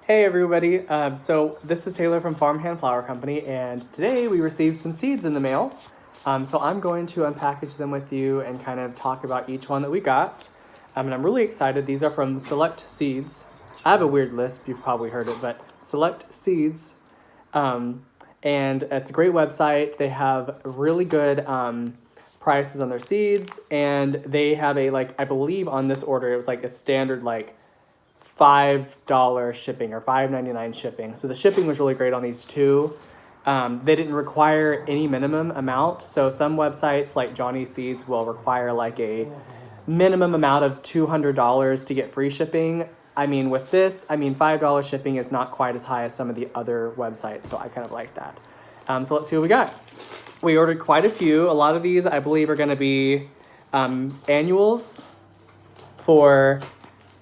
Hey everybody, so this is Taylor from Farmhand Flower Company, and today we received some seeds in the mail. So I'm going to unpackage them with you and kind of talk about each one that we got. And I'm really excited. These are from Select Seeds. I have a weird lisp, you've probably heard it, but Select Seeds. And it's a great website. They have really good prices on their seeds, and they have I believe on this order, it was like a standard $5 shipping or $5.99 shipping. So the shipping was really great on these two. They didn't require any minimum amount. So some websites like Johnny Seeds will require like a minimum amount of $200 to get free shipping. I mean, with this, $5 shipping is not quite as high as some of the other websites. So I kind of like that. So let's see what we got. We ordered quite a few. A lot of these, I believe, are going to be annuals for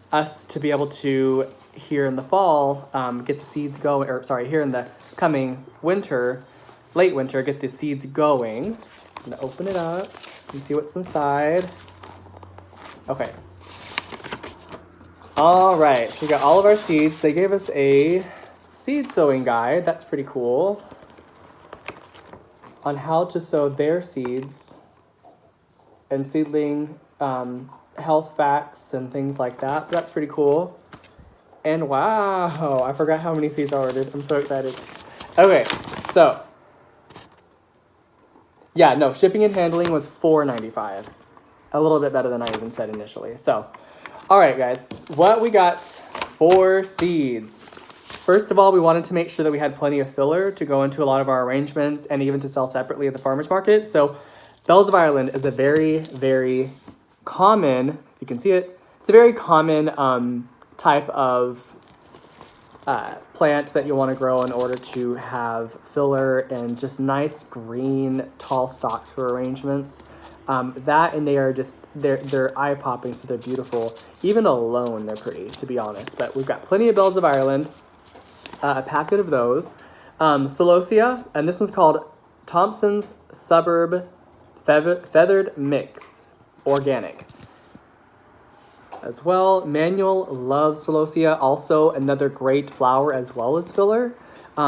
us to be able to, here in the fall, get the seeds going, here in the coming winter, late winter, get the seeds going. I'm gonna open it up and see what's inside. Okay. All right, so we got all of our seeds. They gave us a seed sowing guide. That's pretty cool. On how to sow their seeds and seedling health facts and things like that. So that's pretty cool. And wow, I forgot how many seeds I ordered. I'm so excited. Okay, so yeah, no, shipping and handling was $4.95. A little bit better than I even said initially. So, all right, guys, what we got for seeds. First of all, we wanted to make sure that we had plenty of filler to go into a lot of our arrangements and even to sell separately at the farmer's market. So Bells of Ireland is a very, very common, if you can see it, it's a very common type of plant that you want to grow in order to have filler and just nice green tall stalks for arrangements. That and they are just, they're eye-popping, so they're beautiful. Even alone, they're pretty, to be honest. But we've got plenty of Bells of Ireland, a packet of those. Celosia, and this one's called Thompson's Suburb Feathered Mix. Organic as well. Manuel loves celosia, also another great flower as well as filler.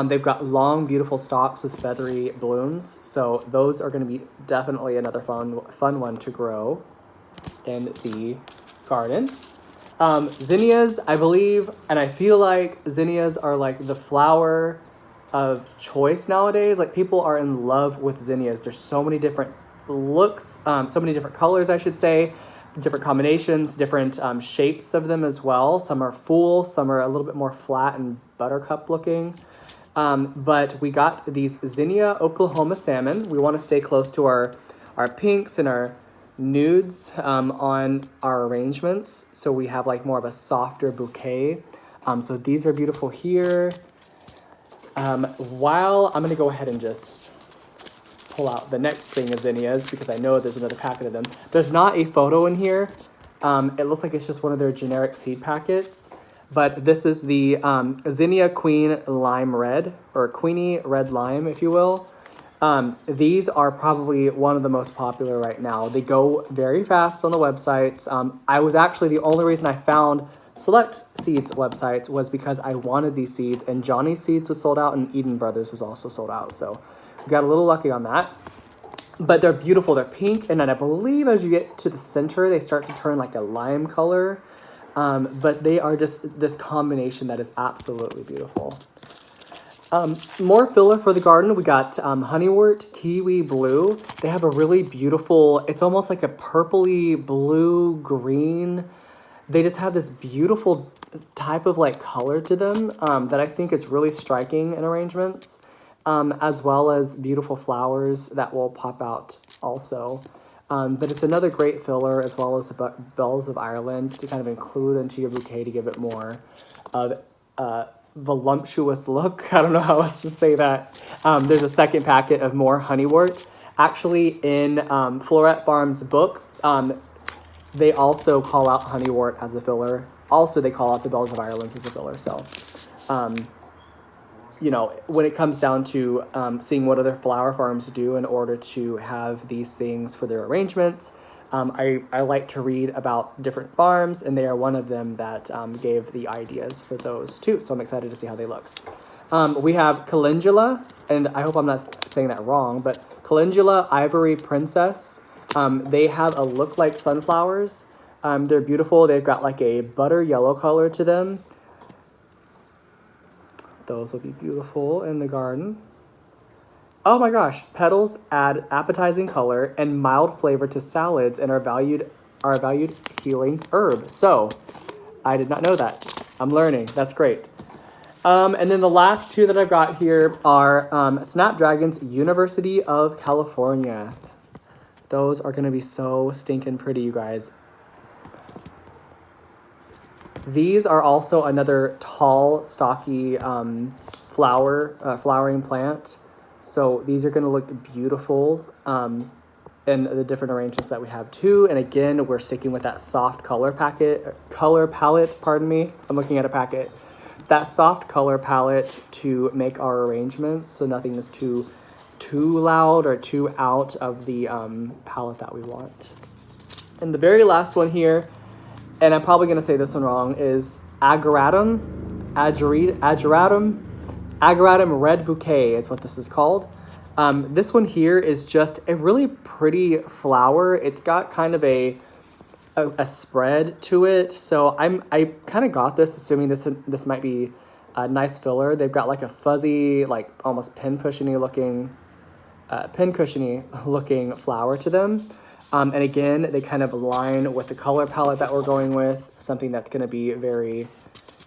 They've got long, beautiful stalks with feathery blooms, so those are going to be definitely another fun one to grow in the garden. Zinnias, I believe, and I feel like zinnias are like the flower of choice nowadays. Like, people are in love with zinnias. There's so many different looks, so many different colors, I should say, different combinations, different shapes of them as well. Some are full, some are a little bit more flat and buttercup looking. But we got these Zinnia Oklahoma Salmon. We want to stay close to our pinks and our nudes on our arrangements, so we have like more of a softer bouquet. So these are beautiful here. While I'm going to go ahead and just pull out the next thing of zinnias, because I know there's another packet of them. There's not a photo in here. It looks like it's just one of their generic seed packets, but this is the Zinnia Queen Lime Red, or Queenie Red Lime, if you will. These are probably one of the most popular right now. They go very fast on the websites. I was actually, the only reason I found Select Seeds websites was because I wanted these seeds, and Johnny's Seeds was sold out and Eden Brothers was also sold out. So we got a little lucky on that. But they're beautiful. They're pink, and then I believe as you get to the center, they start to turn like a lime color. But they are just this combination that is absolutely beautiful. More filler for the garden. We got Honeywort Kiwi Blue. They have a really beautiful, it's almost like a purpley blue green. They just have this beautiful type of like color to them that I think is really striking in arrangements, as well as beautiful flowers that will pop out also. But it's another great filler, as well as the Bells of Ireland, to kind of include into your bouquet to give it more of a voluptuous look. I don't know how else to say that. There's a second packet of more Honeywort. Actually, in Floret Farm's book, they also call out Honeywort as a filler. Also, they call out the Bells of Ireland as a filler. So, you know, when it comes down to seeing what other flower farms do in order to have these things for their arrangements, I like to read about different farms, and they are one of them that gave the ideas for those too. So I'm excited to see how they look. We have calendula, and I hope I'm not saying that wrong, but calendula ivory princess. They have a look like sunflowers. They're beautiful. They've got like a butter yellow color to them. Those will be beautiful in the garden. Oh my gosh, petals add appetizing color and mild flavor to salads and are a valued healing herb. So, I did not know that. I'm learning. That's great. And then the last two that I've got here are Snapdragons, University of California. Those are going to be so stinking pretty, you guys. These are also another tall, stocky flowering plant. So these are going to look beautiful in the different arrangements that we have too. And again, we're sticking with that soft color palette, pardon me. I'm looking at a packet. That soft color palette to make our arrangements so nothing is too loud or too out of the palette that we want. And the very last one here, and I'm probably going to say this one wrong, is Ageratum Red Bouquet is what this is called. This one here is just a really pretty flower. It's got kind of a spread to it. So I kind of got this assuming this might be a nice filler. They've got like a fuzzy, like almost pincushiony looking flower to them. And again, they kind of align with the color palette that we're going with, something that's going to be very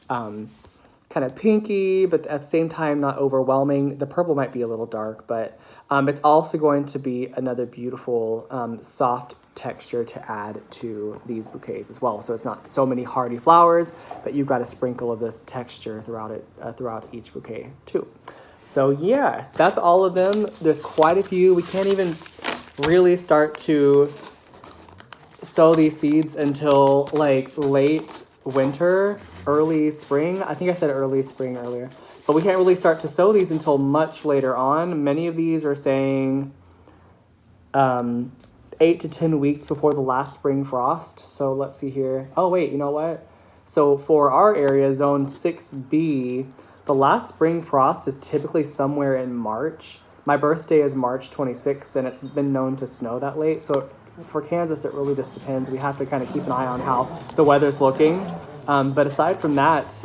kind of pinky, but at the same time, not overwhelming. The purple might be a little dark, but it's also going to be another beautiful soft texture to add to these bouquets as well. So it's not so many hardy flowers, but you've got a sprinkle of this texture throughout each bouquet too. So yeah, that's all of them. There's quite a few. We can't even really start to sow these seeds until like late winter, early spring. I think I said early spring earlier, but we can't really start to sow these until much later on. Many of these are saying 8 to 10 weeks before the last spring frost. So let's see here. Oh wait, you know what? So for our area, zone 6B, the last spring frost is typically somewhere in March. My birthday is March 26th, and it's been known to snow that late. So for Kansas, it really just depends. We have to kind of keep an eye on how the weather's looking. But aside from that,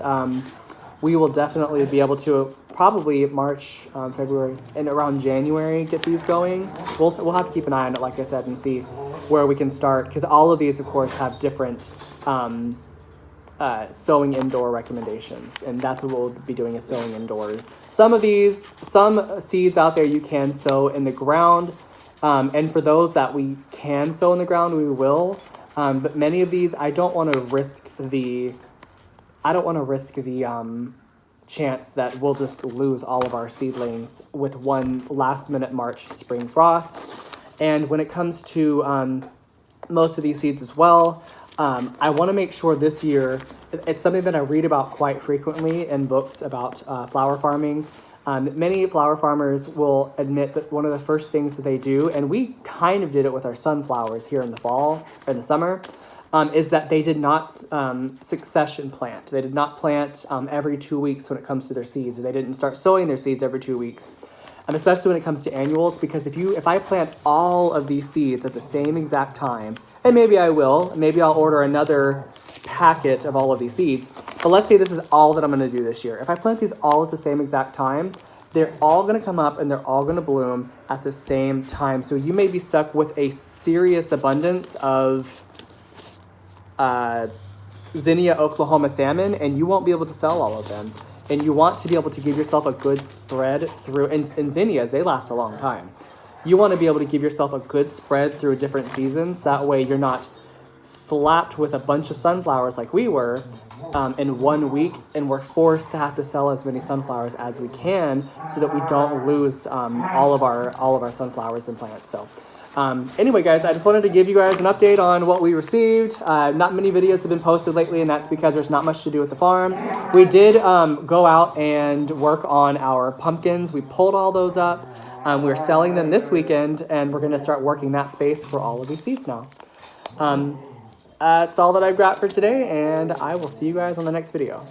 we will definitely be able to probably March, February, and around January get these going. We'll have to keep an eye on it, like I said, and see where we can start. Because all of these, of course, have different sowing indoor recommendations, and that's what we'll be doing, is sowing indoors. Some seeds out there you can sow in the ground, and for those that we can sow in the ground, we will. But many of these, I don't want to risk the chance that we'll just lose all of our seedlings with one last minute March spring frost. And when it comes to most of these seeds as well, I want to make sure this year, it's something that I read about quite frequently in books about flower farming. Many flower farmers will admit that one of the first things that they do, and we kind of did it with our sunflowers here in the fall or in the summer, is that they did not succession plant. They did not plant every 2 weeks when it comes to their seeds, or they didn't start sowing their seeds every 2 weeks. Especially when it comes to annuals, because if I plant all of these seeds at the same exact time, and maybe I will, maybe I'll order another packet of all of these seeds, but let's say this is all that I'm going to do this year. If I plant these all at the same exact time, they're all going to come up and they're all going to bloom at the same time. So you may be stuck with a serious abundance of Zinnia Oklahoma salmon, and you won't be able to sell all of them. And you want to be able to give yourself a good spread through, and zinnias, they last a long time. You want to be able to give yourself a good spread through different seasons. That way you're not slapped with a bunch of sunflowers like we were in 1 week, and we're forced to have to sell as many sunflowers as we can so that we don't lose all of our sunflowers and plants. So anyway, guys, I just wanted to give you guys an update on what we received. Not many videos have been posted lately, and that's because there's not much to do at the farm. We did go out and work on our pumpkins. We pulled all those up. We're selling them this weekend, and we're going to start working that space for all of these seeds now. That's all that I've got for today, and I will see you guys on the next video.